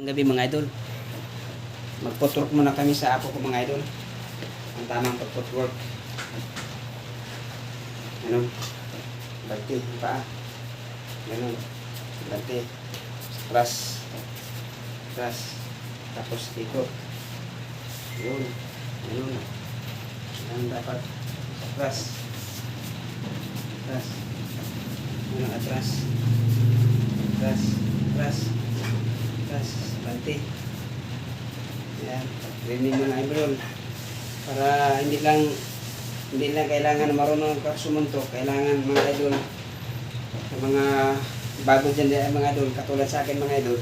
Gabi mga idol. Magpotwork muna kami sa apo ko mga idol. Ang tamang pagpotwork. Ganun. Bante, paa. Ganun. Bante. Press. Press. Tapos ikot. Yun. Ganun. Yan dapat. Press. Press. Ganun atras. Press. Press. Press. Bante. Yan. Training mga idol. Para hindi lang kailangan marunong ka sumuntok. Kailangan mga idol, mga bago dyan mga idol, katulad sa akin mga idol,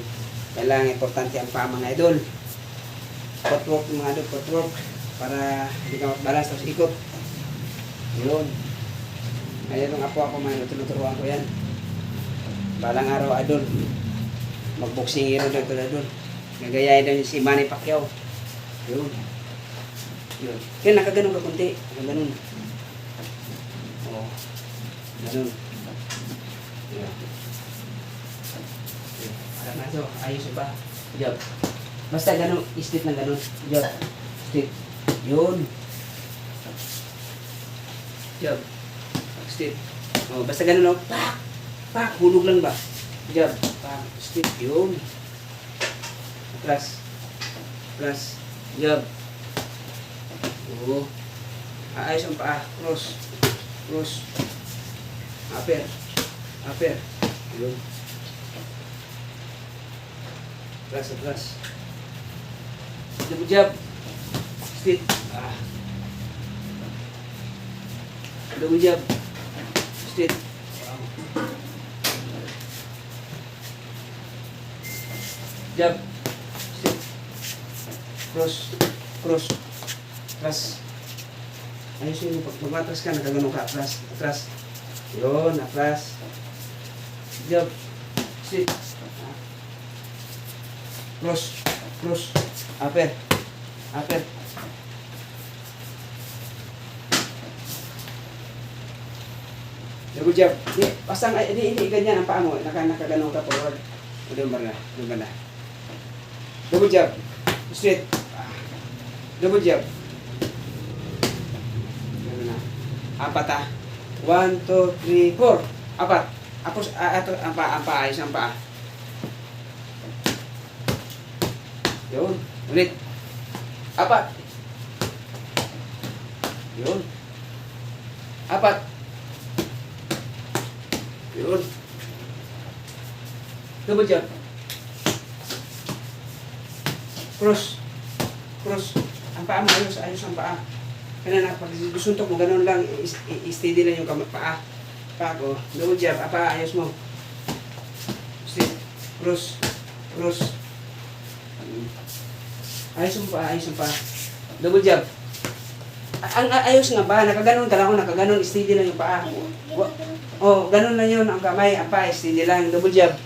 kailangan importante ang paa mga idol. Footwork mga idol, footwork. Para hindi ka balance tapos ikot. Yun. Ngayon ang apo ako mga idol, tinuturuan ko yan. Balang araw idol, magboxing hero doon ito idol. Gagayahin daw si Manny Pacquiao. Yun. Yun. Kaya nakaganon ka kunti. Nakaganon. Oo. Ganon. Yun. Alam na ito. Ayos ba? Job. Basta ganon. Straight na ganon. Job. Straight. Yun. Job. Straight. Oh, basta ganon. Pak! Pak! Hulog lang ba? Job. Pak! Straight. Yun. Plus. Plus. Job. Oo. Ayos ang paa. Cross. Cross. Upper. Upper. Yun. Plus. Plus. Double jab. Straight. Ah. Double jab. Straight. Wow. Jab. Straight. Cross. Cross. Atras. Ayos yun. Pag mag-atras ka, nagaganon ka. Atras. Atras. Yun. Atras. Jab. Sit. Cross. Cross. Upper. Upper. Double jab. Hindi ganyan ang paa mo. Nakaganon ka forward. Doon ba na? Doon ba na? Double jab. Straight. Double jab. Ganun na. Apat ah. 1, 2, 3, 4. Apat. Apos, ito, ang paa. Ayos ang paa. Yun. Ulit. Apat. Yun. Apat. Yun. Double jab. Cross. Cross. Ang paa mo, ayos ang paa. Kaya na, pag suntok mo, ganun lang, steady lang yung paa. Paa ko, double jab, paa, ayos mo. Straight, cross, cross. Ayos ang paa. Double jab. Ang ayos nga ba, nakaganon ka lang ako, nakaganon, steady lang yung paa. Oh, ganun na yun, ang kamay, ang paa, steady lang, double jab.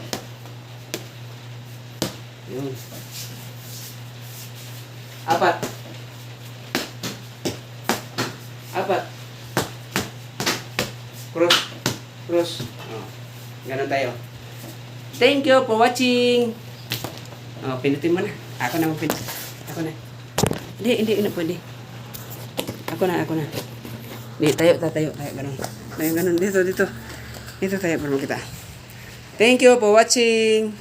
Yun. Apat. Apat. Cross. Cross. Oh. Ganun tayo. Thank you for watching. Oh, pinutin mo na. Ako na magpinut. Ako na. Hindi na pwede. Ako na. Hindi, tayo. Ganun. Dito. Dito tayo para makita. Thank you for watching.